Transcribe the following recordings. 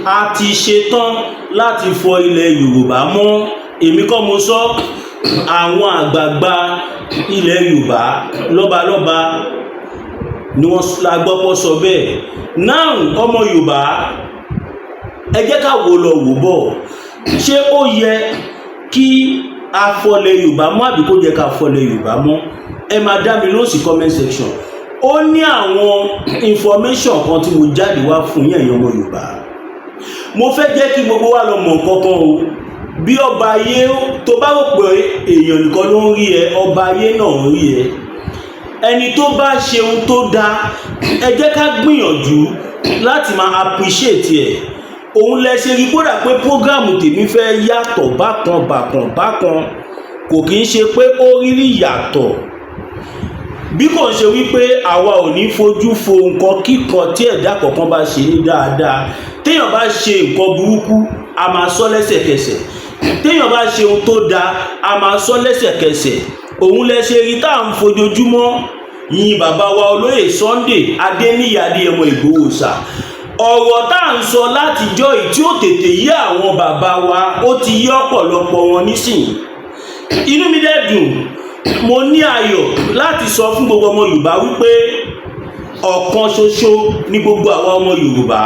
a ti ṣetán láti fọ ilẹ̀ Yorùbá mọ́. Èmi kọ́ mo sọ, àwọn àgbààgbà ilẹ̀ Yorùbá lọ́balọ́ba ni wọ́n la gbọ́ pọ̀ sọ bẹ́ẹ̀. Now ọmọ Yorùbá, ẹ jẹ́ ká wò lọ wò bọ̀, ṣé ó yẹ kí a fọlẹ̀ Yorùbá mọ́ àbí kó yẹ ká fọlẹ̀ Yorùbá mọ́? Ẹ máa dá mi lóhùn sí comment section. Ó ní àwọn information kan tí mo jáde wá fún yín ẹ̀yin ọmọ Yorùbá. Mo fẹ́ jẹ́ kí gbogbo wa lọ mọ̀ kankan o. Bí ọba ayé tó bá rò pé èèyàn nìkan ló ń rí ẹ, ọba ayé náà ń rí ẹ. Ẹni tó bá ṣe ohun tó dáa, ẹ jẹ́ ká gbìyànjú láti máa appreciate ẹ̀. Òun lẹ ṣe rí kódà pé program tèmi fẹ́ yàtọ̀ bákan kò kì í ṣe pé ó rírí yàtọ̀. Bí kò ṣe wípé àwa ò ní fojú fo nǹkan kíkan tí ẹ̀dá kọ̀ọ̀kan bá ṣe ní dáadáa. Téèyàn bá ṣe nǹkan burúkú, a máa sọ lẹ́sẹ̀kẹsẹ̀. Téèyàn bá ṣe ohun tó dáa, a máa sọ lẹ́sẹ̀kẹsẹ̀. Òun lẹ ṣe rí tá à ń fojoojúmọ́ yin bàbá wa olóyè Sunday Adéníyì Adéyẹmọ Ìgbòho ṣá. Ọ̀rọ̀ tá à ń sọ látijọ́ yìí tí ó tètè yé àwọn bàbá wa, ó ti yé ọ̀pọ̀lọpọ̀ wọn nísìnyí. Inú mi dẹ̀ dùn, mo ní ayọ̀ láti sọ fún gbogbo ọmọ Yorùbá wípé ọ̀kan ṣoṣo ní gbogbo àwọn ọmọ Yorùbá.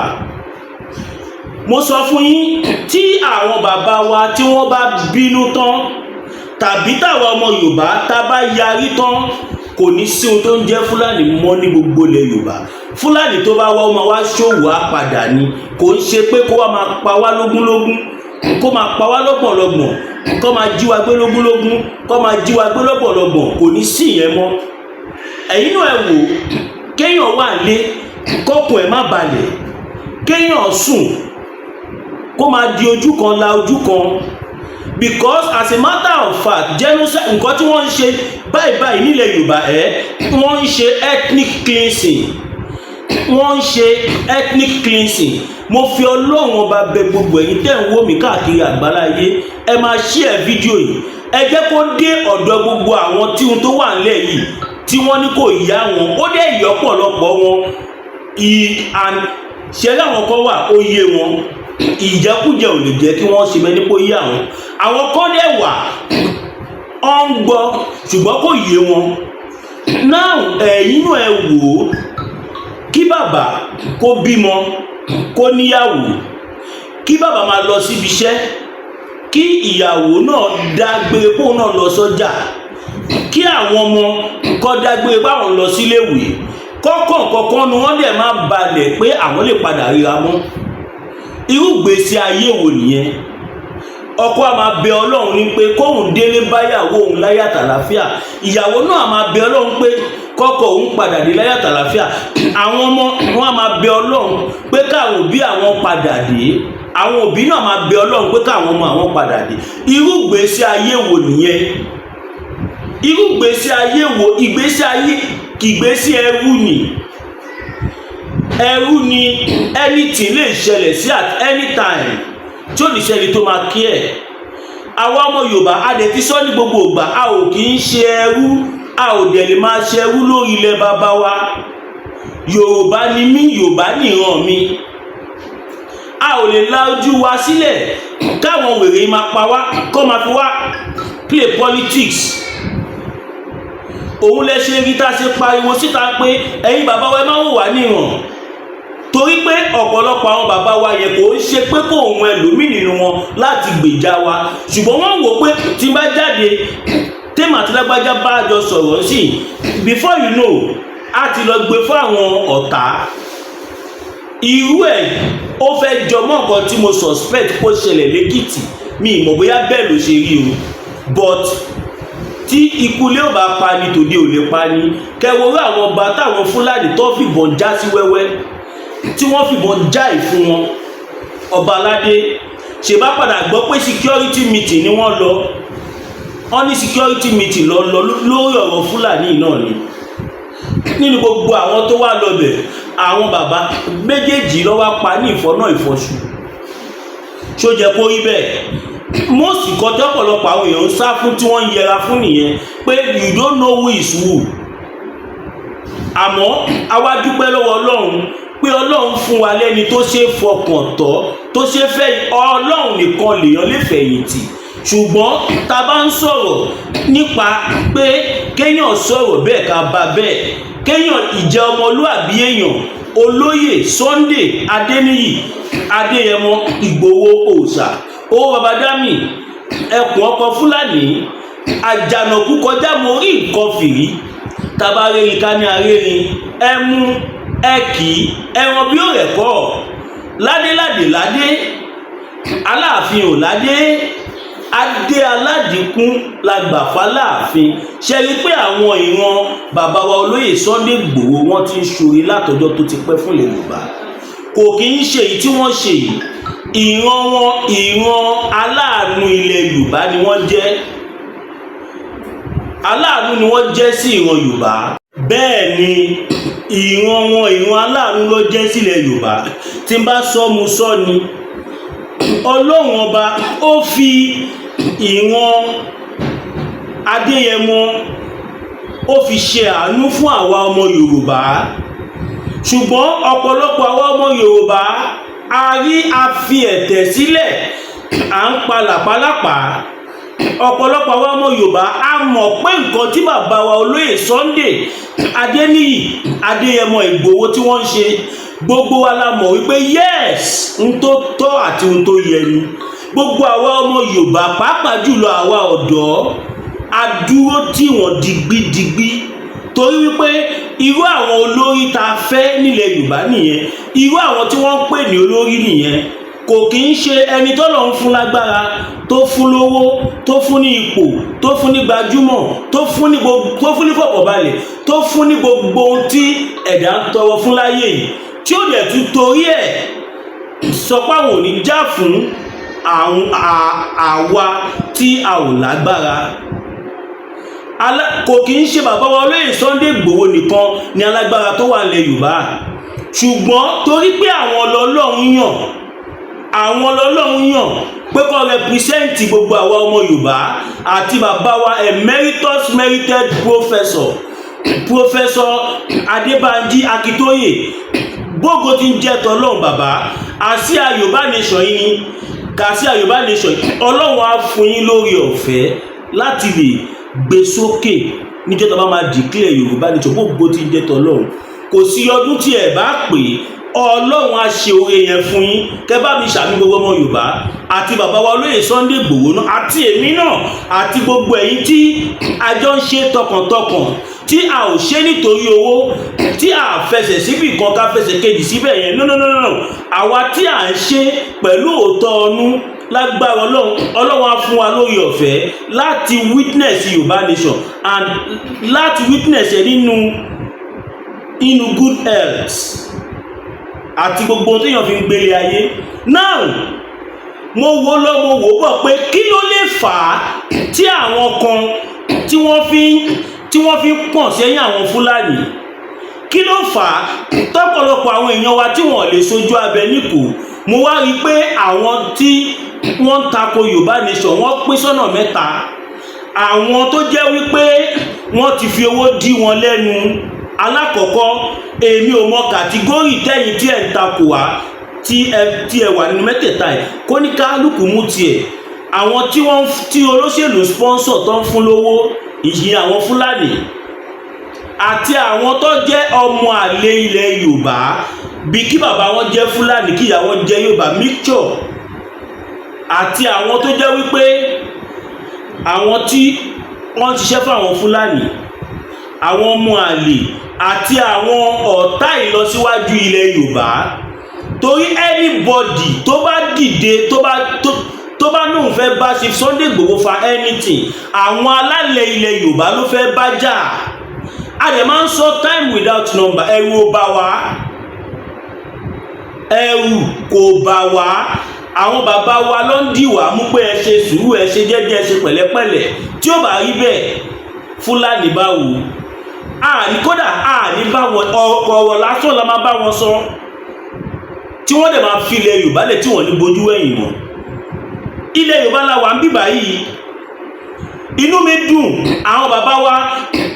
Mo sọ fún yín, tí àwọn bàbá wa tí wọ́n bá bínú tán, tàbí táwa ọmọ Yorùbá tá bá yarí tán, kò ní sí ohun tó ń jẹ́ Fúlàní mọ́ ní gbogbo ilẹ̀ Yorùbá. Fúlàní tó bá wá ó máa wá ṣòwò àpàdà ni, kò ń ṣe pé kó wá máa pa wá lógúnlógún, kó máa pa wá lọ́gbọ̀nlọ́gbọ̀n, kó máa jí wa gbé lógúnlógún, kó máa jí wa gbé lọ́gbọ̀nlọ́gbọ̀n, kò ní sí ìyẹn mọ́. Ẹ̀yin náà ẹ wò, kéèyàn wà lé kọ́kùn ẹ̀ má balẹ̀, kéèyàn sùn kó máa di ojú kan la ojú kan. Because as a matter of fact, genocide, nǹkan tí wọ́n ń ṣe báyìí nílẹ̀ Yorùbá wọ́n ń ṣe ethnic cleansing. Wọ́n ń ṣe ethnic cleansing. Mo fi Ọlọ́run ọba bẹ̀ gbogbo ẹ̀yin tẹ́ ń wò mí káàkiri àgbáláyé, ẹ máa share fídíò yìí. Ẹ jẹ́ kó dé ọ̀dọ̀ gbogbo àwọn tí ohun tó wà nílẹ̀ yìí tí wọ́n ní kò yá wọn, ó dẹ̀ yọ ọ̀pọ̀lọpọ̀ wọn. Ṣé láwọn kan wà ó yé wọn, ìjẹkújẹ ò lè jẹ́ kí wọ́n ṣe mẹ́ni kó yé àwọn. Àwọn kan dẹ̀ wà ó ń gbọ́ ṣùgbọ́n kò yé wọn. Now ẹ̀yin náà ẹ wò ó, kí bàbá kó bímọ, kó níyàwó, kí bàbá máa lọ síbi iṣẹ́, kí ìyàwó náà dágbére kó náà lọ sọ́jà, kí àwọn ọmọ kó dágbére báwọn lọ síléèwé, kọ́kàn ni wọ́n dẹ̀ máa balẹ̀ pé àwọn lè padà ríra mọ́. Irú gbèsè ayé wo nìyẹn? Ọkọ a máa bẹ Ọlọ́run ní pé kóhun délé báyàwó òun láyà tàlàfíà, ìyàwó náà a máa bẹ Ọlọ́run pé kọ́kọ́ òun padà dé láyà tàlàfíà. Àwọn ọmọ wọn a máa bẹ Ọlọ́run pé káwọn òbí àwọn padà dé, àwọn òbí náà máa bẹ Ọlọ́run pé káwọn ọmọ àwọn padà dé. Irú gbèsè ayé wo nìyẹn? Irú gbèsè ayé wo? Ìgbésí ayé kìgbésí ẹrú ni. Ẹrú ni anything lè ṣẹlẹ̀ sí at any time tí ò ní ṣẹlẹ̀ tó máa kí ẹ̀. Àwa ọmọ Yorùbá a dẹ̀ ti sọ ní gbogbo ìgbà, a ò kì í ṣe ẹrú, a ò dẹ̀ lè máa ṣe ẹrú lórí ilẹ̀ bàbá wa. Yorùbá ni mí, Yorùbá nìran mi. A ò lè la ojú wa sílẹ̀ káwọn wèrè máa pa wá, kó máa fi wá play politics. Òun lẹ ṣe rí tá a ṣe pariwo síta pé ẹ̀yin bàbá wa ẹ máa wò wá níran. Torí pé ọ̀pọ̀lọpọ̀ àwọn bàbá wa yẹn kò ń ṣe pé kò ń ẹlòmíì nínú wọn láti gbèjà wa, ṣùgbọ́n wọ́n wò pé tí n bá jáde tèmi àti lágbájá bá jọ sọ̀rọ̀ sí, before you know a ti lọ gbé fún àwọn ọ̀tá. Irú ẹ̀ ó fẹ́ jọmọ́ nǹkan tí mo suspect kó ṣẹlẹ̀ lẹ́kìtì, mi ì mọ̀ bóyá bẹ́ẹ̀ ló ṣe rí o, but tí ikú ilé ò bá pa ni tòde ò lè pa ni. Kẹwòrán àwọn ọba táwọn Fúlàní tó fìbọn já sí wẹ́wẹ́, tí wọ́n fìbọn já ìfún wọn. Ọba aládé ṣe bá padà gbọ́ pé security meeting ni wọ́n lọ, wọ́n ní security meeting lọ lórí ọ̀rọ̀ Fúlàní náà ni. Nínú gbogbo àwọn tó wá lọ́bẹ̀, àwọn bàbá méjèèjì ló wá pa ní ìfọ́nà ìfọ́ṣù. Ṣó jẹ́ kó rí bẹ́ẹ̀? Most nǹkan tí ọ̀pọ̀lọpọ̀ àwọn èèyàn ń sá fún tí wọ́n ń yẹra fún nìyẹn, pé you don't know who is who. Àmọ́ àwa dúpẹ́ lọ́wọ́ Ọlọ́run pé ọlọ́run fún wa lẹ́ni tó ṣe fọkàn tọ́ tó ṣe fẹ́ ọlọ́run nìkan lèèyàn lè fẹ̀yìntì ṣùgbọ́n tá bá ń sọ̀rọ̀ nípa pé kéèyàn sọ̀rọ̀ bẹ́ẹ̀ ká bá bẹ́ẹ̀ kéèyàn ìjẹ́ ọmọlúàbí èèyàn olóyè Sunday Adéníyì Adéyẹmọ Ìgbòho òòṣà owó babádámì ẹkùn ọkọ Fúlàní àjànàkú kọjá mo rí nǹkan fìrí tabarérin ká ní arérin ẹmu ẹkì ẹran bí ó rẹ̀ kọ́ ládéládé ládé aláàfin ò ládé adé aládìkún làgbàfà láàfin ṣe rí pé àwọn ìran bàbá wa olóyè Sunday Ìgbòho wọn ti ń ṣorí látọjọ́ tó ti pẹ́ fún ilẹ̀ Yorùbá kò kì í ṣe èyí tí wọ́n ṣe yìí ìran wọn ìran aláàánú ilẹ̀ Yorùbá ni wọ́n jẹ́ aláàánú ni wọ́n jẹ́ sí ìran Yorùbá bẹ́ẹ̀ ni ìran wọn ìran aláàánú ló jẹ́ sílẹ̀ Yorùbá tí n bá sọ mu sọ ni Ọlọ́run ọba ó fi ìran Adéyẹmọ ó fi ṣe àánú fún àwa ọmọ Yorùbá ṣùgbọ́n ọ̀pọ̀lọpọ̀ àwa ọmọ Yorùbá a rí afi ẹ̀tẹ̀ sílẹ̀ à ń pa làpálàpá ọ̀pọ̀lọpọ̀ àwa ọmọ Yorùbá a mọ̀ pé nǹkan tí bàbá wa olóyè Sunday Adéníyì Adéyẹmọ Ìgbòho tí wọ́n ń ṣe gbogbo wa la mọ̀ wípé yes n tó tọ́ àti n tó yẹ ni gbogbo àwa ọmọ Yorùbá pàápàá jùlọ àwa ọ̀dọ́ a dúró tì wọ́n digbidigbi torí wípé irú àwọn olórí tá a fẹ́ nílẹ̀ Yorùbá nìyẹn irú àwọn tí wọ́n ń pè ní olórí nìyẹn kò kì í ṣe ẹni tọ́lọ́run fún lágbára tó fún lówó tó fún ní ipò tó fún ní gbajúmọ̀ tó fún ní fọ̀pọ̀balẹ̀ tó fún ní gbogbo ohun tí ẹ̀dá ń tọrọ fún láyé yìí tí ó dẹ̀ tún torí ẹ̀ sọ pé àwọn ò ní jà fún àwa tí a ò lágbára kò kì í ṣe bàbá wa olóyè Sunday Ìgbòho nìkan ni alágbára tó wà nílẹ̀ Yorùbá ṣùgbọ́n torí pé àwọn lọ́lọ́run yàn pé kó rẹpísẹ́ǹtì gbogbo àwa ọmọ Yorùbá àti bàbá wa emeritus merited professor Adébánjí Akíntóyè gbogbo tí ń jẹ́ tọ́lọ́run bàbá àsíá Yorùbá nation yìí ni kàsíá Yorùbá nation Ọlọ́run á fún yín lórí ọ̀fẹ́ láti lè gbé sókè níjọ́ tó bá máa declare Yorùbá nation gbogbo tí ń jẹ́ tọ́lọ́run kò sí ọdún tí ẹ bá pè Ọlọ́run á ṣe oore yẹn fún yín kẹ́ bá mi ṣàmì gbogbo ọmọ Yorùbá àti bàbá wa olóyè Sunday Ìgbòho náà àti èmi náà àti gbogbo ẹ̀yin tí a jọ ń ṣe tọkàntọkàn tí a ò ṣe nítorí owó tí a fẹsẹ̀ síbì kan ká fẹsẹ̀ kejì síbẹ̀ yẹn no àwa tí a ń ṣe pẹ̀lú òótọ́ ọnú lágbára Ọlọ́run á fún wa lórí ọ̀fẹ́ láti witness Yorùbá nation and láti witness ẹ̀ nínú good health àti gbogbo ohun téèyàn fi ń gbélé ayé now mo wò bọ̀ pé kí ló lè fà á tí àwọn kan tí wọ́n fi ń pọ̀n sẹ́yìn àwọn Fúlàní kí ló fà á tọ́pọ̀lọpọ̀ àwọn èèyàn wa tí wọ́n lè sojú abẹ nípò mo wá rí i pé àwọn tí wọ́n ń tako Yorùbá nation wọ́n pín sọ́nà mẹ́ta àwọn tó jẹ́ wípé wọ́n ti fi owó dí wọn lẹ́nu alákọ̀ọ́kọ́ èmi ò mọ kàtígórì tẹ́yìn tí ẹ̀ ń takò wá tí ẹ wà nínú mẹ́tẹ̀ẹ̀ta ẹ̀ kó ní kálukú mú tiẹ̀ àwọn tí olóṣèlú sponsor tó ń fún lówó ìyìn àwọn Fúlàní àti àwọn tó jẹ́ ọmọ àlè ilẹ̀ Yorùbá bí kí bàbá wọn jẹ́ Fúlàní kí ìyá wọn jẹ́ Yorùbá mixture àti àwọn tó jẹ́ wípé àwọn tí wọ́n ń ṣiṣẹ́ fún àwọn Fúlàní àwọn ọmọ àlè àti àwọn ọ̀tá ìlọsíwájú ilẹ̀ Yorùbá torí anybody tó bá dìde tó bá lóun fẹ́ bá ṣe Sunday Igboho fa anything àwọn alálẹ̀ ilẹ̀ Yorùbá ló fẹ́ bá jà a dẹ̀ máa ń sọ time without number ẹ̀rù ò bá wa ẹ̀rù kò bá wa àwọn bàbá wa ló ń dìwà mú pé ẹ ṣe sùúrù ẹ ṣe jẹ́jẹ́ ẹ ṣe pẹ̀lẹ́pẹ̀lẹ́ tí ó bá rí bẹ́ẹ̀ Fúlàní báwo kódà àní bá wọn ọ̀rọ̀ lásán la máa bá wọn sọ tí wọ́n dẹ̀ máa fi ilẹ̀ Yorùbá lẹ̀ tí wọ́n ní bojú ẹ̀yìn mọ́ ilẹ̀ Yorùbá la wà ń bíbá yìí inú mi dùn àwọn bàbá wa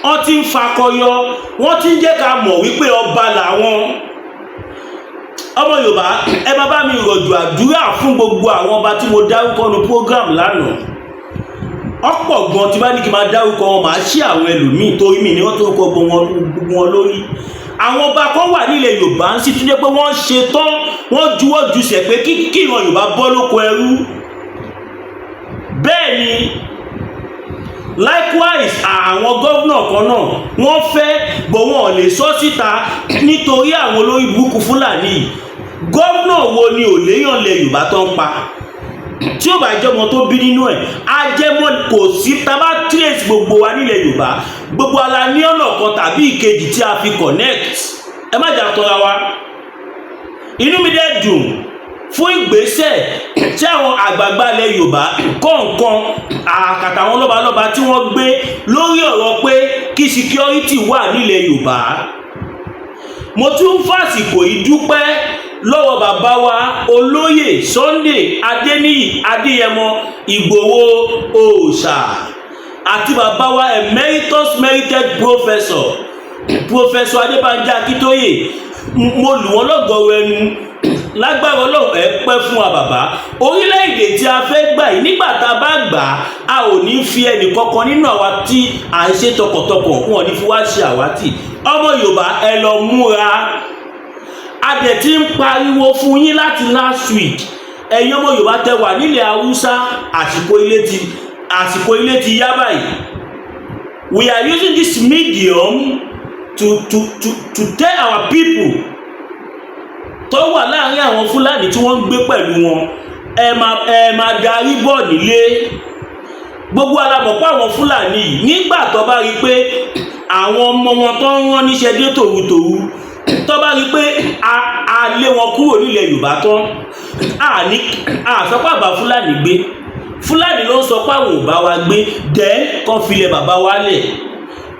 wọ́n ti ń fakọyọ wọ́n ti ń jẹ́ ká mọ̀ wípé ọba làwọn ọmọ Yorùbá ẹ má bá mi rọ̀jò àdúrà fún gbogbo àwọn ọba tí mo dárúkọ nu program lánàá. Ọ̀pọ̀ gan tí bá ní kí n máa dárúkọ wọn máa ṣí àwọn ẹlòmíì torí mi ni wọ́n tó kọ gbogbo wọn lórí. Àwọn ọba kan wà nílẹ̀ Yorùbá ń sì tún jẹ́ pé wọ́n ṣe tán wọ́n juwọ́ jùsẹ̀ pé kí ìran Yorùbá bọ́ lóko ẹrú. Bẹ́ẹ̀ ni likewise àwọn gómìnà kan náà wọ́n fẹ́ bọ̀ wọn ò lè sọ síta nítorí àwọn olórí burúkú Fúlàní. Gómìnà wo ni ò léyàn lẹ Yorùbá tó ń pa tí ó bá jẹ́ ọmọ tó bí nínú ẹ̀ ajẹ́mọ́ kò sí tábà trace gbogbo wa nílẹ̀ Yorùbá gbogbo ala ní ọ̀nà kan tàbí ìkejì tí a fi connect. Ẹ má jà tọ́ra wa. Inú mi dẹ̀ dùn fún ìgbésẹ̀ tí àwọn àgbààgbà ilẹ̀ Yorùbá kọ̀ọ̀kan àkàtà àwọn lọ́balọ́ba tí wọ́n gbé lórí ọ̀rọ̀ pé kí security wà nílẹ̀ Yorùbá. Mo tún fàsìkò yìí dúpẹ́ lọ́wọ́ bàbá wa olóyè Sunday Adéníyì Adéyẹmọ Ìgbòho Òòṣà àti bàbá wa emeritus merited professor Adébánjí Akíntóyè. Mo lù wọ́n lọ́gọ̀ọ́ ẹnu lágbára Ọlọ́run ẹ pẹ́ fún wa bàbá. Orílẹ̀-èdè tí a fẹ́ gbà yìí nígbà tá a bá gbà á ò ní fi ẹnì kankan nínú àwa tí à ń ṣe tọkàntọkàn wọn ò ní fi wá ṣe àwátì. Ọmọ Yorùbá ẹ lọ múra. A dẹ̀ ti ń pariwo fún yín láti last week. Ẹ̀yin ọmọ Yorùbá tẹ wà nílẹ̀ Haúsá àsìkò ilé ti yá báyìí. We are using this medium to tell our people tó wà láàrin àwọn Fúlàní tí wọ́n ń gbé pẹ̀lú wọn ẹ máa darí bọ̀ nílé. Gbogbo alamọ̀pọ̀ àwọn Fúlàní yìí nígbà tó bá rí pé àwọn ọmọ wọn tó ń rán níṣẹ́ dé tòrutòru tó bá rí pé a lé wọn kúrò nílẹ̀ Yorùbá tán àsọpá bá Fúlàní gbé. Fúlàní ló ń sọ pé àwọn ò bá wa gbé dẹ́ kan filẹ̀ bàbá wa lẹ̀.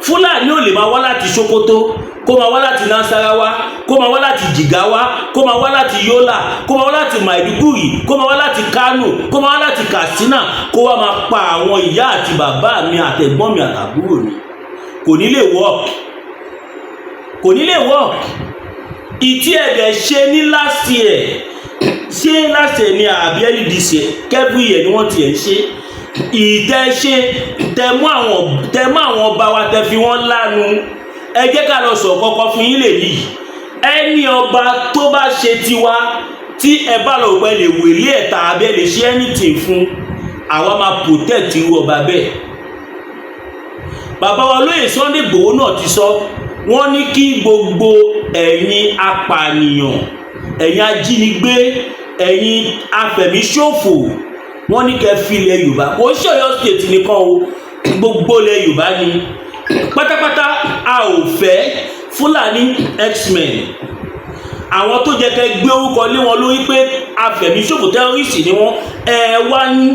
Fúlàní ò lè máa wá láti Sokoto kó máa wá láti Nasarawa kó máa wá láti Jigawa kó máa wá láti Yola kó máa wá láti Maiduguri kó máa wá láti Kano kó máa wá láti Katsina kó wá máa pa àwọn ìyá àti bàbá mi àtẹ̀gbọ́n mi àtàbúrò mi. Kò ní lè work. Ìtí ẹ̀dẹ̀ ṣe ní last year ní àbí early this year every year ni wọ́n ti ẹ̀ ṣe. Ìtẹ̀ṣe tẹ̀mú àwọn ọba wa tẹ fi wọ́n lánu. Ẹ jẹ́ ká lọ sọ kọ́kọ́ fún yín lè yìí. Ẹni ọba tó bá ṣe tiwa tí ẹ bá lọ pẹ́ lè wèlé ẹ̀ta abẹ́ lè ṣe anything fún àwa máa protect irú ọba bẹ́ẹ̀. Bàbá wa lóyè Sunday Igboho náà ti sọ wọ́n ní kí gbogbo ẹ̀yin apànìyàn ẹ̀yin ajínigbé ẹ̀yin afẹ̀míṣòfò wọ́n ní kẹ́ fi ilẹ̀ Yorùbá kò ń ṣe Ọ̀yọ́ state nìkan o gbogbo ilẹ̀ Yorùbá ni pátápátá a ò fẹ́ Fúlàní X-Men àwọn tó jẹ́ kẹ́ gbé orúkọ lé wọn lórí pé afẹ̀míṣòfò terrorist ni wọ́n wá ní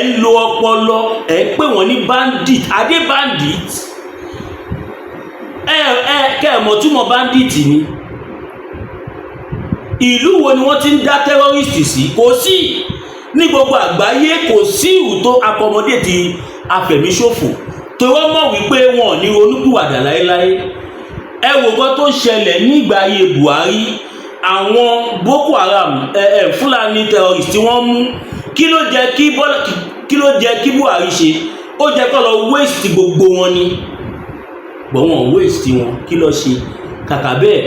ń lo ọpọlọ pè wọ́n ní bandit adé bandit kẹ́ẹ̀mọ̀ túmọ̀ bandit ni. Ìlú wo ni wọ́n ti ń dá terrorist sí? Kò sí ní gbogbo àgbáyé. Kò sí ìlú tó accommodate ti afẹ̀míṣòfò tó wọ́n mọ̀ wípé wọn ò ní ronúpìwàdà láéláé. Ẹ wò kan tó ṣẹlẹ̀ nígbà ayé Buhari àwọn Boko Haram Fúlàní terrorist tí wọ́n mú kí ló jẹ́ kí Buhari ṣe? Ó jẹ́ kó lọ waste gbogbo wọn ni bọ̀ wọ́n waste wọn kí ló ṣe? Kàkà bẹ́ẹ̀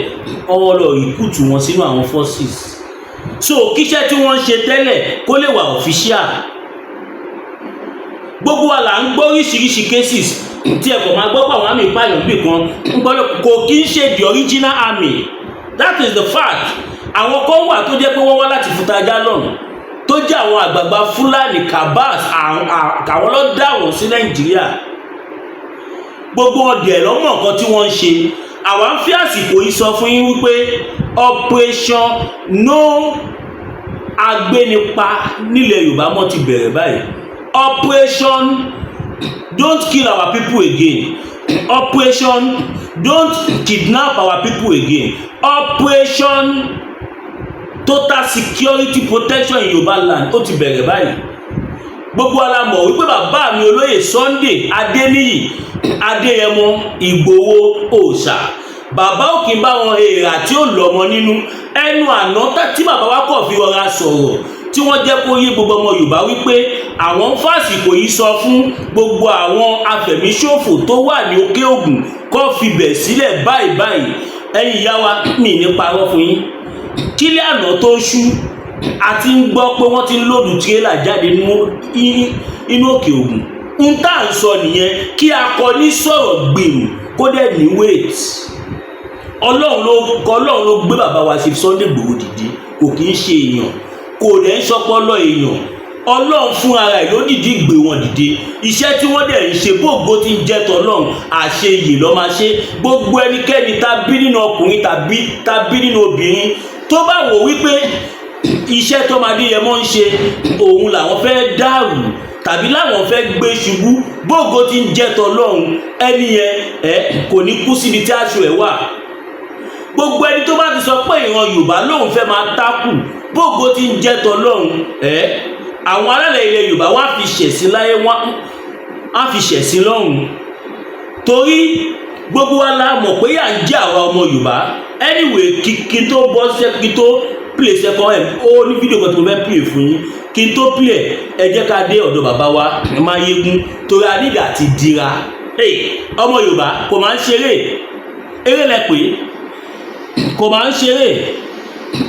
ọwọ́ lọ recruit wọn sínú àwọn forces. So kíṣẹ́ tí wọ́n ṣe tẹ́lẹ̀ kó lè wà official. Gbogbo wa là ń gbọ́ oríṣiríṣi cases tí ẹ̀kọ́ máa gbọ́ pé àwọn àmì ìpààyàn bì kan ń gbọ́dọ̀ kò kí ń ṣe the original army. That is the fact. Àwọn kan wà tó jẹ́ pé wọ́n wá láti Futaja lọ́nà tó jẹ́ àwọn àgbààgbà Fúlàní Kabas àwọn ló dá wọn sí Nàìjíríà. Gbogbo ọdẹ lọ́mọ nǹkan tí wọ́n ń ṣe. Àwa ń fi àsìkò yìí sọ fún yín wípé operation no agbénipa nílẹ̀ Yorùbá mọ́ ti bẹ̀rẹ̀ báyìí. Operation don't kill our people again. Operation don't kidnap our people again. Operation total security protection in Yorùbá land ó ti bẹ̀rẹ̀ báyìí. Gbogbo ala mọ̀ wípé bàbá mi olóyè Sunday Adéníyì Adéyẹmọ Ìgbòho Òòṣà bàbá ò kí ń bá wọn èèrà tí ó lọ́mọ nínú. Ẹnu àná tí bàbá wa kọ̀ fi rọra sọ̀rọ̀ tí wọ́n jẹ́ kó yé gbogbo ọmọ Yorùbá wípé àwọn ń fàsìkò yìí sọ fún gbogbo àwọn afẹ̀míṣòfò tó wà ní òkè ògùn kó fi bẹ̀ sílẹ̀ báyìí báyìí. Ẹ̀yin ìyá wa mi ní parọ́ fún yín, kílẹ̀ àná tó ṣú a ti ń gbọ́ pé wọ́n ti ń lòdù tírélà jáde inú òkè ògùn. N tá à ń sọ nìyẹn, kí akọni sọ̀rọ̀ gbèrú kó dẹ̀ ní wait. Ọlọ́run ló gbé bàbá wa ṣe Sunday Igboho dìde, kò kì í ṣe èèyàn, kò dẹ̀ ń ṣọpọlọ èèyàn. Ọlọ́run fún ara ẹ̀ ló dìdí gbé wọn dìde. Iṣẹ́ tí wọ́n dẹ̀ ń ṣe bóògbó ti ń jẹ́ tọ́lọ́run, àṣeyè ló máa ṣe. Gbogbo ẹnikẹ́ni tá bí nínú ọkùnrin tàbí tá bí nínú obìnrin tó bá wò wípé iṣẹ́ tó máa dé yẹ mọ́ ń ṣe òun làwọn fẹ́ dàrú tàbí láwọn fẹ́ gbé ṣubú, bóògbó ti ń jẹ́ tọ́lọ́run, ẹni yẹn kò ní kú síbi tí aṣọ ẹ̀ wà. Gbogbo ẹni tó bá ti sọ pé ìran Yorùbá lòun fẹ́ máa tákù, bóògbó ti ń jẹ́ tọ́lọ́run, àwọn alálẹ̀ ilẹ̀ Yorùbá wọ́n á fi ṣẹ̀sín láyé, wọ́n á fi ṣẹ̀sín lọ́run. Torí gbogbo wa la mọ̀ pé yà ń jẹ́ àwa ọmọ Yorùbá. Anyway, kí n tó bọ́ kí n tó play second ó ní fídíò kan tí mo fẹ́ play fún yín. Kí n tó play ẹ jẹ́ ká dé ọ̀dọ̀ bàbá wa Máyégún torí a nígbà ti dira. Ọmọ Yorùbá kò máa ń ṣeré, eré lẹ pé kò máa ń ṣeré.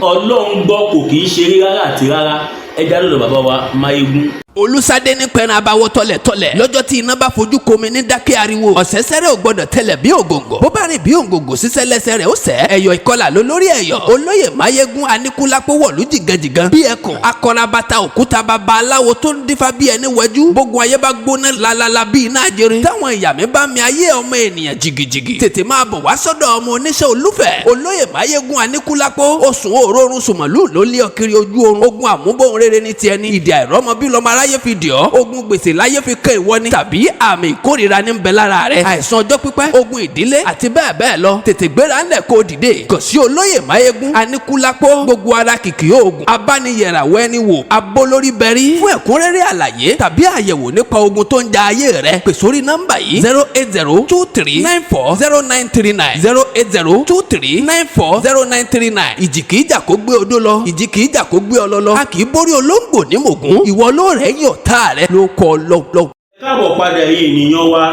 Ọlọ́run gbọ́ kò kì í ṣeré rárá àti rárá. Ẹ já lọ́dọ̀ bàbá wa Máyégún. Olúsadé ní pẹran abawọ tọlẹ̀tọlẹ̀ lọ́jọ́ tí iná bá fojú komi ní dákẹ́ ariwo ọ̀sẹ̀sẹ̀rẹ̀ ò gbọ́dọ̀ tẹlẹ̀ bí ògòǹgò bó bá rìn bí ògòǹgò sísẹ́ lẹ́sẹ̀ rẹ̀ ó sẹ́ ẹ̀yọ̀ ìkọlà ló lórí ẹ̀yọ̀ olóyè Máyégún Aníkúlápó wọ̀lú jìgànjìgàn bí ẹkùn akọrabata òkúta baba aláwo tó ń dífá bí ẹni wẹjú gbogbo ayé bá gbóná lalala bí iná àjẹrè táwọn ìyàmí bá mi ayé ọmọ ènìyàn jìgìjìgì tètè máa bọ̀ wá sọ́dọ̀ ọmọ oníṣẹ́ olúfẹ̀ olóyè Máyégún Aníkúlápó oṣù òórùn sùmọ̀lú ló lé ọkiri ojú oorun ogun àmúbọ̀n rere ní tiẹ̀ ní ìdí àìrọ́mọ bí lọ́mọ aráyé fi dì ọ́ ogun gbèsè láyé fi kẹ́ ìwọ ni tàbí àmì ìkórìíra ní bẹ lára rẹ àìsàn ọjọ́ pípẹ́ ogun ìdílé àti bẹ́ẹ̀ bẹ́ẹ̀ lọ tètè gbéra ńlẹ̀ kó dìde kàn sí olóyè Máyégún Aníkúlápó gbogbo ara kìkì oògùn abániyẹ̀ràwọ̀ ẹni wò abólórí bẹ̀rí fún ẹ̀kúnrẹ́rẹ́ àlàyé tàbí àyẹ̀wò nípa ogun tó ń ja ayé rẹ pè sórí nọ́mbà yìí 08023940939 08023940939 ìjì kìí jà kó gbé odó lọ ìjì kìí jà kó gbé ọlọ́lọ́ a kìí borí olóńgbò ní mògún ìwọ ló rẹ̀ yọ̀ tá rẹ ló kọ lọ́wọ́. Káàbọ̀ padà yìí ènìyàn wa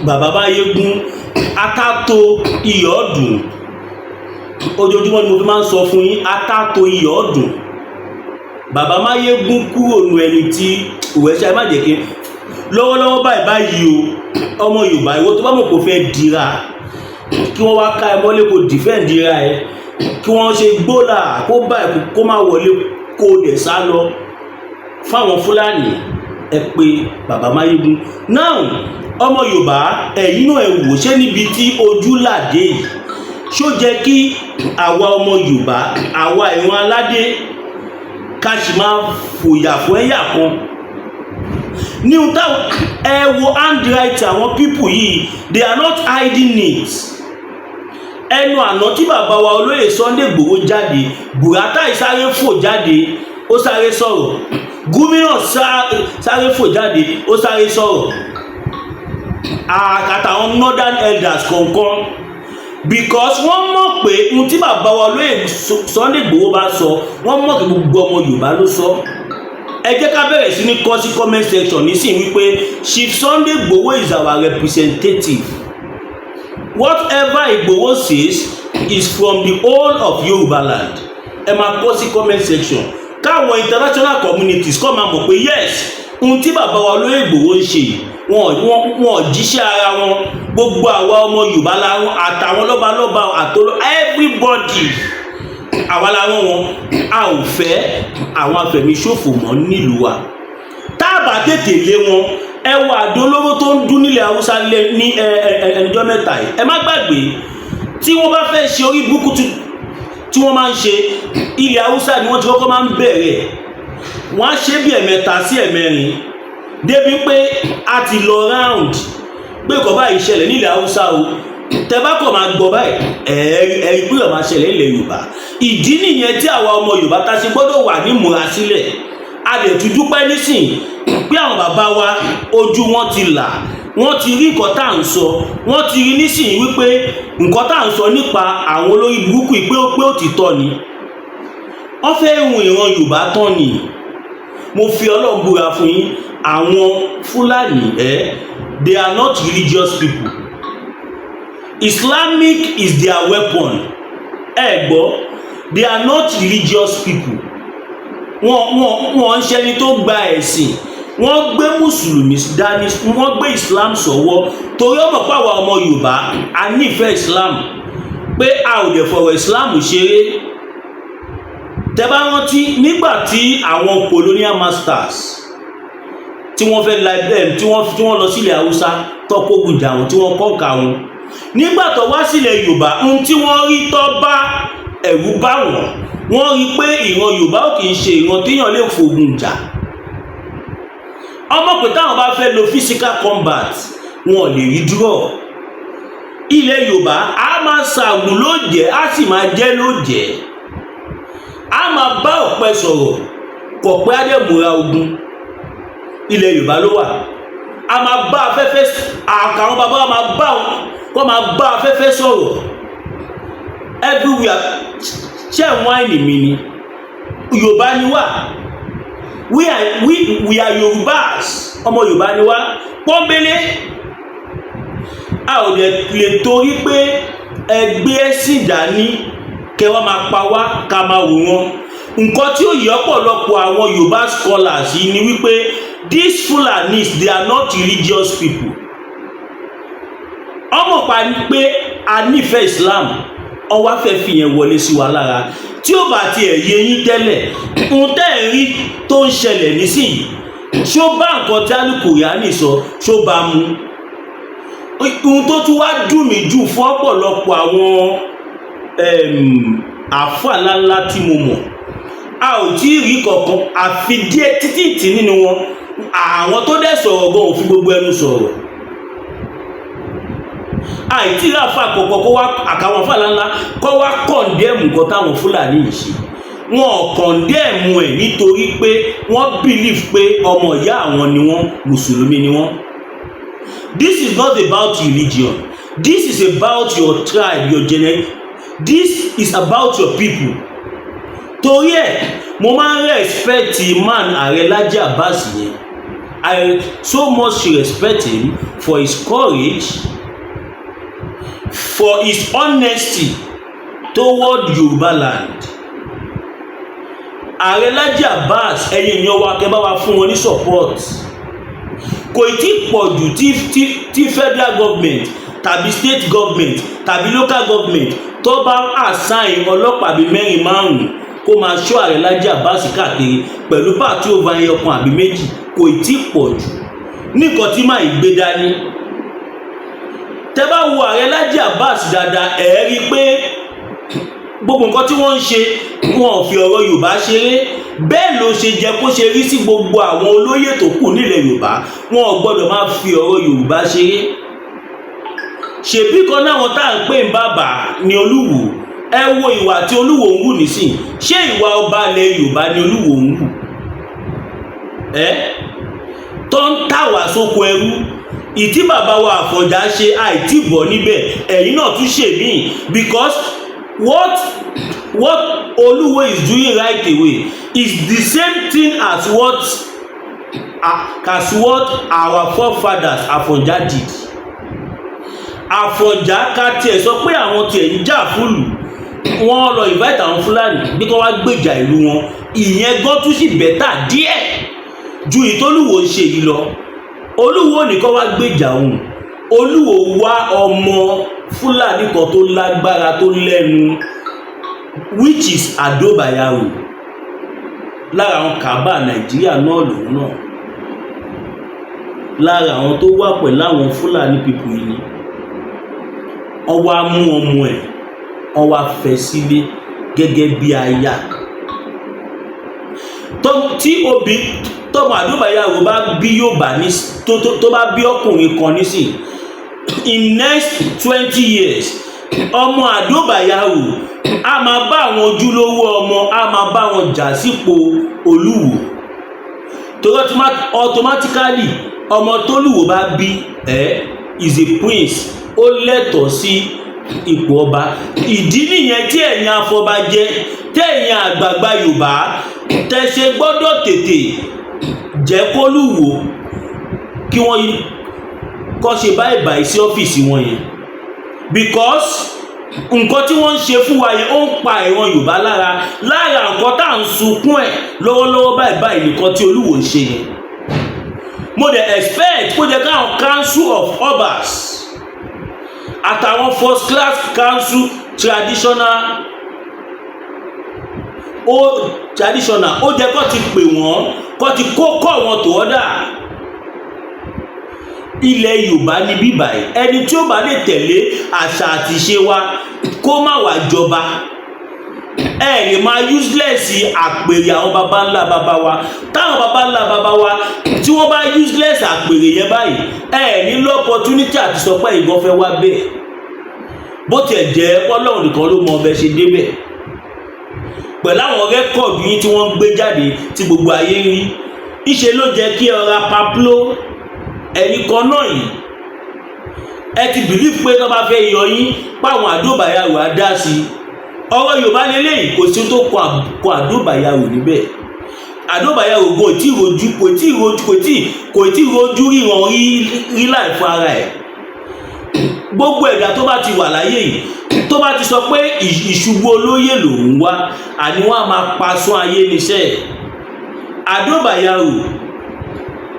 bàbá Máyégún atáto iyọ̀ ọ̀dùn ojoojúmọ́ ni mo fi máa ń sọ fún yín atáto iyọ̀ ọ̀dùn bàbá Máyégún kúrò nù ẹni tí òwe ṣe má jẹ́ kí lọ́wọ́lọ́wọ́ báyìí o ọmọ Yorùbá ìwọ tó bá mọ̀ kó fẹ́ dira kí wọ́n wá ká ẹ mọ́lé kó defend dira ẹ kí wọ́n ṣe gbólà kó báyìí kó má wọlé kó dẹ̀ sá lọ fáwọn Fúlàní ẹ pé bàbá Máyégún náà ọmọ Yorùbá ẹ̀yin náà ẹ wò ṣé níbi tí ojú làdé yìí ṣó jẹ́ kí àwa ọmọ Yorùbá àwa ìran aládé ká sì máa fòyà fún ẹ̀yà kan ní ọ̀tá ẹ wo handwriting àwọn people yìí they are not hiding it. Ẹnu àná tí bàbá wa olóyè Sunday Igboho jáde Buratai sáré fò jáde ó sáré sọ̀rọ̀ gómìnà sáré fò jáde ó sáré sọ̀rọ̀ àtàwọn northern elders kọ̀ọ̀kan because wọ́n mọ̀ pé ohun tí bàbá wa olóyè Sunday Igboho bá sọ wọ́n mọ̀ pé gbogbo ọmọ Yorùbá ló sọ. Ẹ jẹ́ ká bẹ̀rẹ̀ sí ní kọ sí comment section nísìnyí wípé Chief Sunday Igboho is our representative. Whatever Igboho says is from the whole of Yoruba land. Ẹ máa kọ sí comment section káwọn international communities kọ́ máa mọ̀ pé yes ohun tí bàbá wa olóyè Igboho ń ṣe wọn jíṣẹ́ ara wọn gbogbo àwa ọmọ Yorùbá láwọn àtàwọn lọ́balọ́ba àtọ́lọ́ everybody àwa láwọn wọn a ò fẹ́ àwọn afẹ̀míṣòfò mọ́ nílùú wa tá a bá tètè lé wọn ẹ wo àdó olóró tó ń dún nílẹ̀ Haúsá ní ẹnìjọ́ mẹ́ta yìí ẹ má gbàgbé tí wọ́n bá fẹ́ ṣe orí burúkú tí wọ́n máa ń ṣe ilẹ̀ Haúsá ni wọ́n ti kọ́kọ́ máa ń bẹ̀rẹ̀ wọ́n á ṣe bí ẹ̀mẹ́ta sí ẹ̀mẹ́rin débi pé a ti lọ round pé kò báyìí ṣẹlẹ̀ nílẹ̀ Haúsá o tẹ́bákọ̀ máa gbọ́ báyìí ẹ̀rí pé ó máa ṣẹlẹ̀ nílẹ̀ Yorùbá ìdí nìyẹn tí àwa ọmọ Yorùbá ta ṣe gbọ́dọ̀ wà ní ìmúra sílẹ̀ a dẹ̀ tún dúpẹ́ nísìn pé àwọn bàbá wa ojú wọn ti là wọ́n ti rí nǹkan tá à ń sọ, wọ́n ti rí nísìnyí wípé nǹkan tá à ń sọ nípa àwọn olórí burúkú yìí pé òtítọ́ ni. Wọ́n fẹ́ hun ìran Yorùbá tán ni. Mo fi Ọlọ́run búra fún yín, àwọn Fúlàní they are not religious people. Islamic is their weapon. Gbọ́, they are not religious people. Wọ́n ń ṣẹni tó gba ẹ̀sìn. Wọ́n gbé mùsùlùmí dání, wọ́n gbé Islam sọ́wọ́ torí ọmọ pàwọ́ ọmọ Yorùbá a nífẹ̀ẹ́ Islam pé a ò lè fọ̀rọ̀ Islam ṣeré. Tẹ́ bá rántí nígbà tí àwọn colonial masters tí wọ́n fẹ́ tí wọ́n lọ sílẹ̀ Haúsá tó kógun jà wọn tí wọ́n kọ́ka wọn, nígbà tó wá sílẹ̀ Yorùbá ohun tí wọ́n rí tó bá ẹ̀rù bá wọ́n rí pé ìran Yorùbá ò kì í ṣe ìran téèyàn lè fògùn jà. Ọmọ pé táwọn bá fẹ́ lo physical combat wọn lè rí draw. Ilẹ̀ Yorùbá a máa ṣàgùn lóòjẹ́ a sì máa jẹ́ lóòjẹ́. A máa bá ọ̀pẹ sọ̀rọ̀ kọ̀pẹ́ adẹ́múra ogun. Ilẹ̀ Yorùbá ló wà. A máa bá afẹ́fẹ́ àkàwọn bàbá wa máa bá afẹ́fẹ́ sọ̀rọ̀ everywhere. Ṣé wáìnì mi ni Yorùbá ni wà. We are Yorùbás. Ọmọ Yorùbá ni wá pọ́nbélé. A ò lè torí pé ẹgbẹ́ ẹ̀sìn dání kẹwàá máa pa wá ká máa wò wọn. Nǹkan tí ó yẹ ọ̀pọ̀lọpọ̀ àwọn Yorùbá scholars yìí ni wípé these Fulanis they are not religious people. Ọmọ pa ni pé a nífẹ̀ẹ́ Islam, ọwọ́ afẹ́ fi yẹn wọlé sí wa lára. Tí ó bá tiẹ̀ yé yín tẹ́lẹ̀ ohun tẹ́ ẹ̀ rí tó ń ṣẹlẹ̀ nísìnyí ṣó bá nǹkan tí Al-Qur'ani sọ ṣó bá mu. Ohun tó tún wá dùn mí jù fún ọ̀pọ̀lọpọ̀ àwọn àfáà ńláńlá tí mo mọ̀, a ò tí ì rí kankan àfi díẹ̀ títí nínú wọn. Àwọn tó dẹ̀ sọ̀rọ̀ gan ò fi gbogbo ẹnu sọ̀rọ̀. Àìtí láfa àkọ́kọ́ kó wá àkàwọn àfáà ńláńlá kó wá kọ̀ndẹ́mù nǹkan táwọn Fúlàní yìí ṣe. Wọn kọ̀ndẹ́mù ẹ̀ nítorí pé wọ́n believe pé ọmọ ìyá àwọn ni wọ́n, mùsùlùmí ni wọ́n. This is not about religion. This is about your tribe, your genetic. This is about your people. Torí ẹ̀ mo máa ń respect man Ààrẹ Laji Abbas yẹn. I so much respect him for his courage, for his honesty toward Yoruba land. Ààrẹ Laji Abbas ẹ̀yin èèyàn wa kẹ́ bá wa fún wọn ní support. Kò tí pọ̀ jù tí federal government tàbí state government tàbí local government tó bá assign ọlọ́pàá bíi 4-5 kó máa ṣọ́ Ààrẹ Laji Abbas káàkiri pẹ̀lú pàtí ó va ẹyọkan àbí méjì kò tí pọ̀ jù nìkan tí máa gbé dání. Tẹ́ bá wo Ààrẹ Laji Abbas dáadáa ẹ rí pé gbogbo nǹkan tí wọ́n ń ṣe wọn ò fi ọ̀rọ̀ Yorùbá ṣeré. Bẹ́ẹ̀ ló ṣe jẹ́ kó ṣe rí sí gbogbo àwọn olóyè tó kù nílẹ̀ Yorùbá. Wọn ò gbọ́dọ̀ máa fi ọ̀rọ̀ Yorùbá ṣeré. Ṣèbí kan náwọn tá à ń pè ń bàbá ní Olúwo. Ẹ wo ìwà tí Olúwo ń hù nísìn. Ṣé ìwà ọba ilẹ̀ Yorùbá ni Olúwo ń hù? Tó ń tà wá sóko ẹrú. Ìtí bàbá wa Àfọ̀njá ṣe àìtí bọ̀ níbẹ̀ ẹ̀yin náà tún ṣe míì because what Olúwo is doing right away is the same thing as what our forefathers Àfọ̀njá did. Àfọ̀njá ká tiẹ̀ sọ pé àwọn tiẹ̀ ń jà fúlù wọ́n lọ invite àwọn Fúlàní bí kò wá gbèjà ìlú wọn. Ìyẹn gan tún sì bẹ́tà díẹ̀ ju ìtọ́lúwo ṣe yìí lọ. Olúwo nìkan wá gbèjà òun. Olúwo wá ọmọ Fúlàní kan tó lágbára tó lẹ́nu which is Ado Bayero lára àwọn Kàbá Nàìjíríà náà lòun náà lára àwọn tó wà pẹ̀lú àwọn Fúlàní people yìí ni. Wọ́n wá mú ọmọ ẹ̀ wọ́n wá fẹ́ sílé gẹ́gẹ́ bí aya. Tí tọ́mọ Ado Bayero bá bí Yorùbá ní tó bá bí ọkùnrin kan nísìn in next 20 years ọmọ Ado Bayero a máa bá àwọn ojúlówó ọmọ a máa bá wọn jà sípò Olúwo torí automatically ọmọ tólúwo bá bí is a prince ó lẹ́tọ̀ọ́ sí ipò ọba. Ìdí nìyẹn tí ẹ̀yin afọbajẹ tẹ̀yin àgbààgbà Yorùbá tẹ́ ṣe gbọ́dọ̀ tètè jẹ́ kólúwo kí wọ́n kọ́ ṣe báyìí báyìí sí ọ́fíìsì wọn yẹn, because nǹkan tí wọ́n ń ṣe fún wa yẹn ó ń pa ìran Yorùbá lára nǹkan tá à ń sunkún ẹ̀ lọ́wọ́lọ́wọ́ báyìí nìkan tí Olúwo ń ṣe yẹn. Mo dẹ̀ expect kó jẹ́ káwọn council of obas àtàwọn first class council traditional ó jẹ́ kó ti pè wọ́n kó ti kókó wọn tó ọ́dà. Ilẹ̀ Yorùbá ní bíbáyìí ẹni tí ó bá lè tẹ̀lé àṣà àti ìṣe wa kó má wá jọba. Ẹ lè máa useless àpèrè àwọn baba ńlá baba wa. Táwọn baba ńlá baba wa tí wọ́n bá useless àpèrè yẹn báyìí ẹ ní opportunity àti sọ pé ìwọ fẹ́ wá bẹ́ẹ̀. Bó tiẹ̀ jẹ́ Ọlọ́run nìkan ló mọ ọbẹ̀ ṣe débẹ̀. Pẹ̀lú àwọn rẹ́kọ̀dù yín tí wọ́n gbé jáde tí gbogbo ayé rí, ìṣe ló jẹ́ kí ọ̀rá paplo ẹ̀yin kan náà yìí ẹ ti believe pé tó bá fẹ́ yọ yín páwọn àdóbàyàwó á dá sí i. Ọ̀rọ̀ Yorùbá lélẹ́yìí kò sí tó kọ àdóbàyàwó níbẹ̀. Àdóbàyàwó kò tí ì rojú ríran rí láì fún ara ẹ̀. Gbogbo ẹ̀dá tó bá ti wà láyé yìí tó bá ti sọ pé ìṣubú olóyè lòun wá àní wọ́n á máa pasún ayé níṣẹ́ ẹ̀. Àdóbàyàwó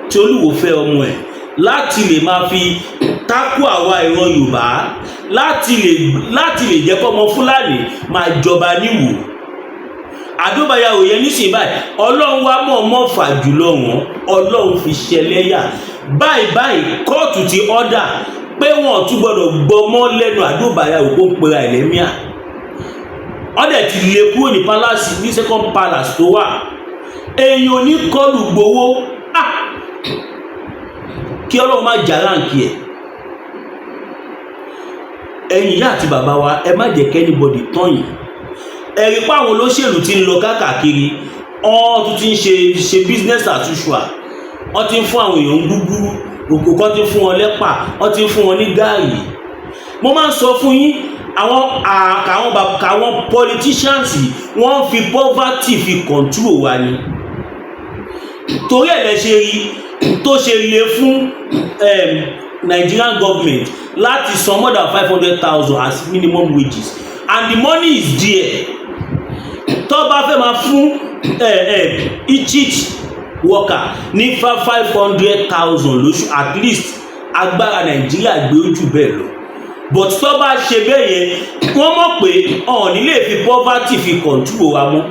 tí Olúwo fẹ́ ọmọ ẹ̀ láti lè máa fi tákù àwa ìran Yorùbá láti lè jẹ́ kọ́mọ Fúlàní máa jọba níwò. Àdóbàyàwó yẹn nísìnyí báyìí Ọlọ́run wá mọ̀ fà jùlọ wọn, Ọlọ́run fi ṣẹlẹ́yà. Báyìí kóòtù ti ọ́dà pé wọn tún gbọdọ̀ gbọmọ lẹ́nu Àdóbàyàwó kó ń pera ẹ̀lẹ́míà. Ọdẹ ti lè kúrò ní palace ní second palace tó wà. Èèyàn ò ní kọlù Ìgbòho kí Ọlọ́run má jà ránkì ẹ̀. Ẹ̀yin ìyá àti bàbá wa ẹ má jẹ́ kí anybody tán yìí. Ẹ̀rí pa àwọn olóṣèlú tí ń lọ káàkiri wọ́n tún ti ń ṣe business as usual. Wọ́n ti ń fún àwọn èèyàn gúgúrú òkú kan ti ń fún wọn lẹ́pà wọ́n ti ń fún wọn ní gààrí. Mo máa ń sọ fún yín àwọn politicians wọ́n fi poverty fi control wa ni. Torí ẹ̀ lẹ ṣe rí tó ṣe lè fún Nigerian government láti san more than 500,000 as minimum wages, and the money is there. Tó bá fẹ́ máa fún each worker ní 500,000 lóṣù at least agbára Nàìjíríà gbé ojú bẹ́ẹ̀ lọ. But tó bá ṣe bẹ́ẹ̀ yẹn wọ́n mọ̀ pé ọ̀ọ́ni lè fi poverty fi control wa mọ́.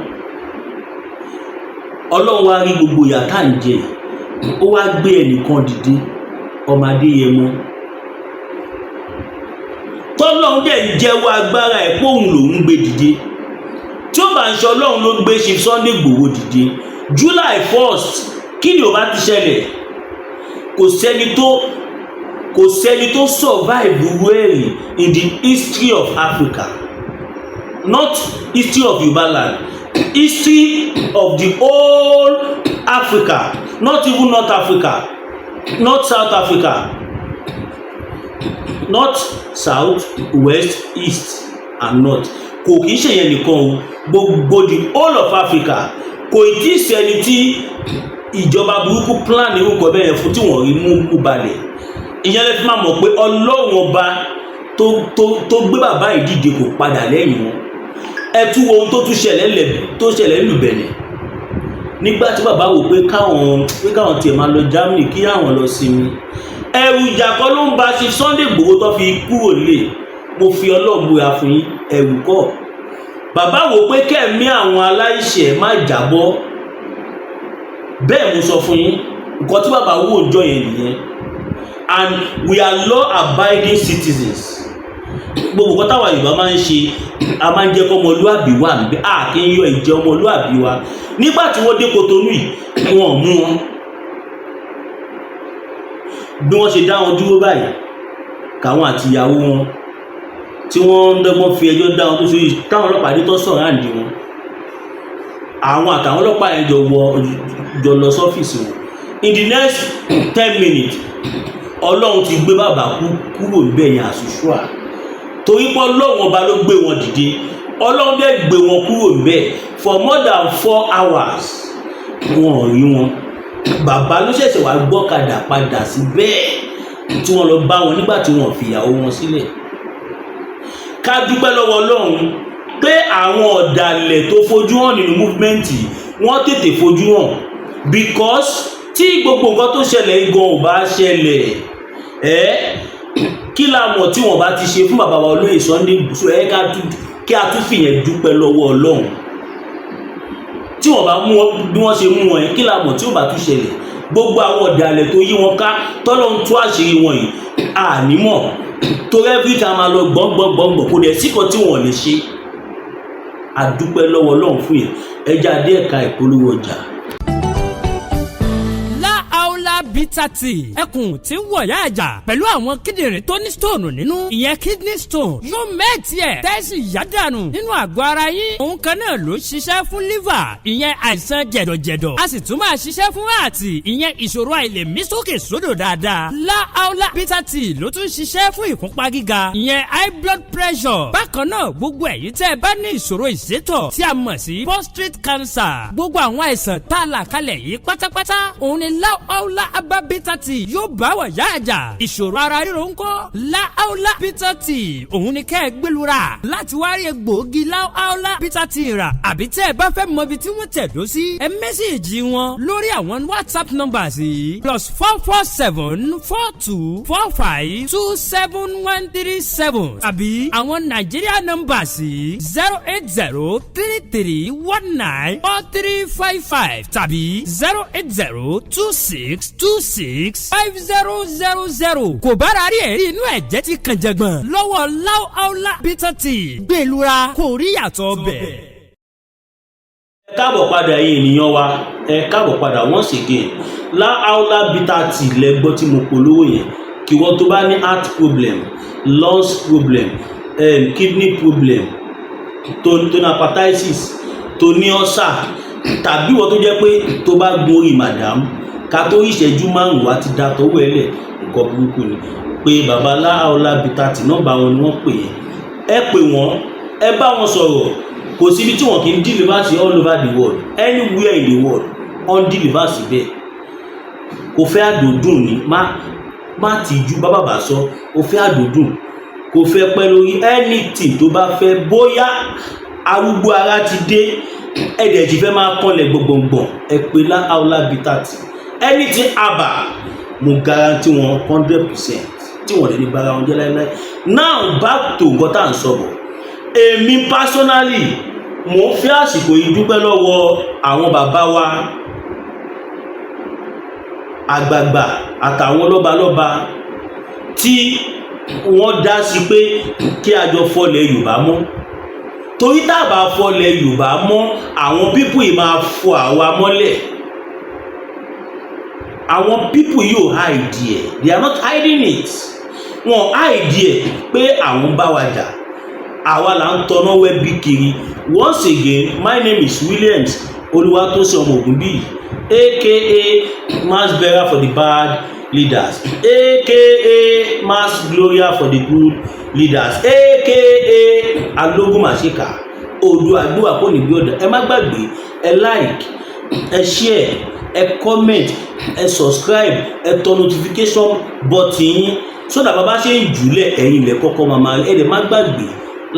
Ọlọ́run wá rí gbogbo ìyà tá ń jẹ ó wá gbé ẹnìkan dìde ọmọdé yẹn mọ́. Tọ́lọ́run dẹ̀ ń jẹ́wọ́ agbára ẹ̀ pé òun lòún gbé dìde. Tí ó bá ń ṣe Ọlọ́run ló gbé Chief Sunday Igboho dìde July 1st kí ni ó bá ti ṣẹlẹ̀? Kò sẹ́ni tó survive well in the history of Africa, not history of Yoruba land, history of the whole Africa, not even North Africa, not South Africa, North, South, West, East and North. Kò kìí ṣe yẹn nìkan o, gbogbo the whole of Africa kò tí ì sẹ́ni tí ìjọba burúkú plan ní orúkọ bẹ́ẹ̀ fún tí wọ́n rí mú balẹ̀. Ìyẹn lè fi máa mọ̀ pé Ọlọ́run ọba tó gbé bàbá ìdíje kò padà lẹ́yìn wọn. Ẹ tún wo ohun tó ṣẹlẹ̀ nílùú Benin nígbà tí bàbá wò pé káwọn tiẹ̀ máa lọ Germany kí àwọn lọ sinmi. Ẹ̀rù ìjà kan ló ń ba Chief Sunday Igboho tó fi kúrò lé. Mo fi Ọlọ́run búra fún yín, ẹ̀rù kọ́. Bàbá wò pé kẹ́ẹ̀mí àwọn aláìṣẹ̀ má jábọ́. Bẹ́ẹ̀ mo sọ fún yín nǹkan tí bàbá wò jọ yẹn nìyẹn. And we are law-abiding citizens. Gbogbo nǹkan táwa Yorùbá máa ń ṣe a máa ń jẹ́ kó ọmọlúàbí wà níbẹ̀ kí ń yọ ìjẹ́ ọmọlúàbí wa. Nígbà tí wọ́n dé Kotonu yìí wọ́n mú wọn. Bí wọ́n ṣe dá wọn dúró báyìí káwọn àti ìyàwó wọn tí wọ́n ń dọ́gbọ́n fi ẹjọ́ dá wọn tó ṣe táwọn ọlọ́pàá dé tó sọ̀rọ̀ àǹdí wọn. Àwọn àtàwọn ọlọ́pàá yẹn jọ lọ sọ́fíìsì wọn. in the next 10 minutes ọlọ́run ti gbé bàbá kúrò níbẹ̀ yẹn àṣùṣùà torí pé ọlọ́run ọba ló gbé wọn dìde ọlọ́run dẹ̀ gbé wọn kúrò níbẹ̀ for more than 4 hours wọn ò rí wọn bàbá ló ṣẹ̀ṣẹ̀ wá gbọ́kadà padà sí bẹ́ẹ̀ tí wọ́n lọ bá wọn nígbà tí wọ́n fìyàwó wọn sílẹ̀ ká dúpẹ́ lọ́wọ́ ọlọ́run pé àwọn ọ̀dàlẹ̀ tó fojú hàn nínú múfúmẹ́ǹtì wọ́n tètè fojú hàn because tí gbogbo nǹkan tó ṣẹlẹ̀ gan ò bá ṣẹlẹ̀ kí la mọ̀ tí wọ́n bá ti ṣe fún bàbá wa olóyè Sunday kí a tún fìyẹn dúpẹ́ lọ́wọ́ ọlọ́run tí wọ́n bá mú bí wọ́n ṣe mú wọn yẹn kí la mọ̀ tí ó bá tún ṣẹlẹ̀ gbogbo àwọn ọ̀dàlẹ̀ tó yí wọn ká tọ́lọ́ ń tú àṣírí wọn yìí ànímọ̀ torí every time a lọ gbọ́ngbọ́ngbọ́ngbọ́n kò dẹ̀ síkọ̀ tí wọ́n lè ṣe àdúpẹ́ lọ́wọ́ ọlọ́run fún yẹn ẹja dé ẹ̀ka ìpolówó ọjà. bitter tea ẹkùn tí ń wọ̀yá àjà pẹ̀lú àwọn kíndìnrín tó ní stone nínú ìyẹn kidney stone yóò mẹ́ẹ̀tì ẹ̀ tẹ́sí yádànù nínú àgọ́ ara yín òun kan náà ló ṣiṣẹ́ fún liver ìyẹn àìsàn jẹ̀dọ̀jẹ̀dọ̀ a sì tún máa ṣiṣẹ́ fún ààtì ìyẹn ìṣòro àìlèmí sókè sódò dáadáa láàólà bitter tea ló tún ṣiṣẹ́ fún ìfúnpá gíga ìyẹn high blood pressure bákan náà gbogbo ẹ̀yin tẹ́ ẹ bá ní ìṣòro ìsétọ̀ tí a mọ̀ sí prostate cancer gbogbo àwọn àìsàn tá a là kalẹ̀ yìí pátápátá òun ni láàólà abá bitter tea yóò bá wà yá àjà ìṣòro ara ríro ńkọ́ láàólà bitter tea òun ni kẹ́ ẹ gbẹlura láti wá rí egbòogi láàólà bitter tea rà àbí tẹ́ ẹ bá fẹ́ mọ ibi tí wọ́n tẹ̀dó sí ẹ mẹ́sẹ̀gì wọn lórí àwọn whatsapp numbers yìí +447-4245-27137 àbí àwọn Nigeria numbers yìí 08033194355 tàbí 08026265000 kò bára rí ẹ̀rí inú ẹ̀jẹ̀ ti kàn jẹ̀gbọ̀n lọ́wọ́ láàólà bitter tea gbẹlura kò rí yàtọ̀ bẹ̀. ẹ káàbọ̀ padà ẹ̀yin ènìyàn wa ẹ káàbọ̀ padà once again láàólà bitter tea lẹ́gbọ́ tí mo polówó yẹn kí wọ́n tó bá ní heart problem lungs problem kidney problem tó ní hepatitis tó ní ulcer tàbí wọ́n tó jẹ́ pé tó bá gun orí madam ká tó ìṣẹ́jú márùn-ún wá ti da tọwọ́ ẹlẹ̀ nǹkan burúkú ni pé baba láàólà bitter tea nọ́mbà wọn ni wọ́n pè yẹn ẹ pè wọ́n ẹ bá wọn sọ̀rọ̀ kò síbi tí wọn kì í deliver sí all over the world anywhere in the world on deliver síbẹ̀ kò fẹ́ àdòdùn ni má tìjú bá bàbá sọ kò fẹ́ àdòdùn kò fẹ́ pẹ́ lórí anything tó bá fẹ́ bóyá arúgbó ara ti dé ẹ̀dẹ̀ tí fẹ́ máa kọ́lẹ̀ gbọ̀ngbọ̀ngbọ̀n ẹ pé láàólà bitter tea anything aba mo guarantee wọn 100% tí wọ́n lè ní bára wọn jẹ́ láíláí now back to nǹkan tá à ń sọ̀rọ̀ èmi personally mo ń fi àsìkò yìí dúpẹ́ lọ́wọ́ àwọn bàbá wa àgbààgbà àtàwọn lọ́balọ́ba tí wọ́n dá sí pé kí a jọ fọlẹ̀ Yorùbá mọ́ torí tá a bá fọlẹ̀ Yorùbá mọ́ àwọn pípù yìí máa fọ àwa mọ́lẹ̀ àwọn pípù yìí ò hide ẹ̀ they are not hiding it wọn hide ẹ̀ pé àwọn bá wa jà àwa là ń tọ́nà wẹ́bí kiri once again my name is Williams Olúwatósìn ọmọ Ògúnbíyì aka mass bearer for the bad leaders aka mass gloria for the good leaders aka alógúnmàṣíkà odò àgbéwà kò ní bí ọ̀dà ẹ má gbàgbé ẹ like ẹ share ẹ comment ẹ subscribe ẹ tọ notification button yín so that bàbá ṣe ń jùlẹ̀ ẹ̀yin ilẹ̀ kọ́kọ́ máa ẹ dẹ̀ má gbàgbé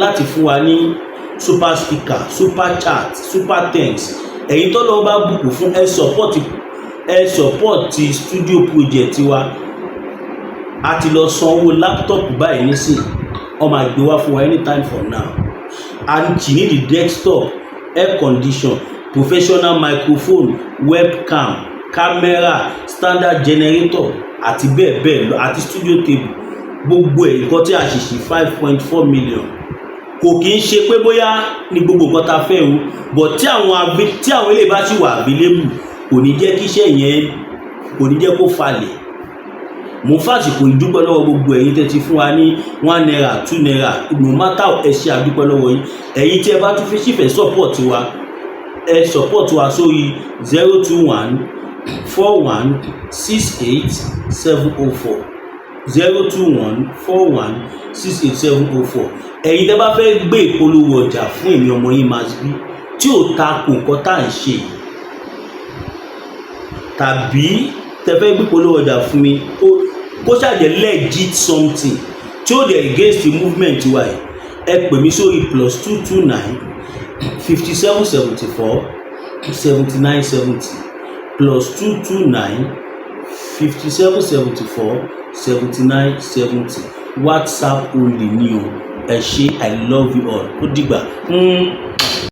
láti fún wa ní super sticker super chat super thanks ẹ̀yin tó lọ́wọ́ bá bùkún fún ẹ support ti studio project wa a ti lọ sanwó laptop báyìí nísìnyí wọ́n máa gbé wá fún wa anytime from now and she need the desktop air condition professional microphone webcam camera standard generator àti bẹ́ẹ̀ bẹ́ẹ̀ lọ àti studio table gbogbo ẹ̀ nǹkan tí a ṣe ṣe 5.4 million kò kì í ṣe pé bóyá ní gbogbo nǹkan ta fẹ́ o but tí àwọn ilé bá sì wà available kò ní jẹ́ kí iṣẹ́ yẹn kò ní jẹ́ kó falẹ̀ mo fàsìkò ìdúpẹ́ lọ́wọ́ gbogbo ẹ̀yin tẹ́ ti fún wa ní 1 naira 2 naira no matter ẹ ṣe àdúpẹ́ lọ́wọ́ yín ẹ̀yin tí ẹ bá tún fi sífẹ̀ support wa ẹ support wa sórí 021 02168 704 ẹ̀yin tẹ́ bá fẹ́ gbé ìpolówó ọjà fún èmi ọmọ yín Masbi tí ò takò nǹkan tá à ń ṣe tàbí tẹ́ fẹ́ gbé ìpolówó ọjà fún mi kó ṣàjẹ́ legit something tí ó dẹ̀ against the movement wa yìí ẹ pè mí sórí +229 5774 7970 +229 5774 7970 WhatsApp only ni o ẹ ṣé I love you all ó dìgbà.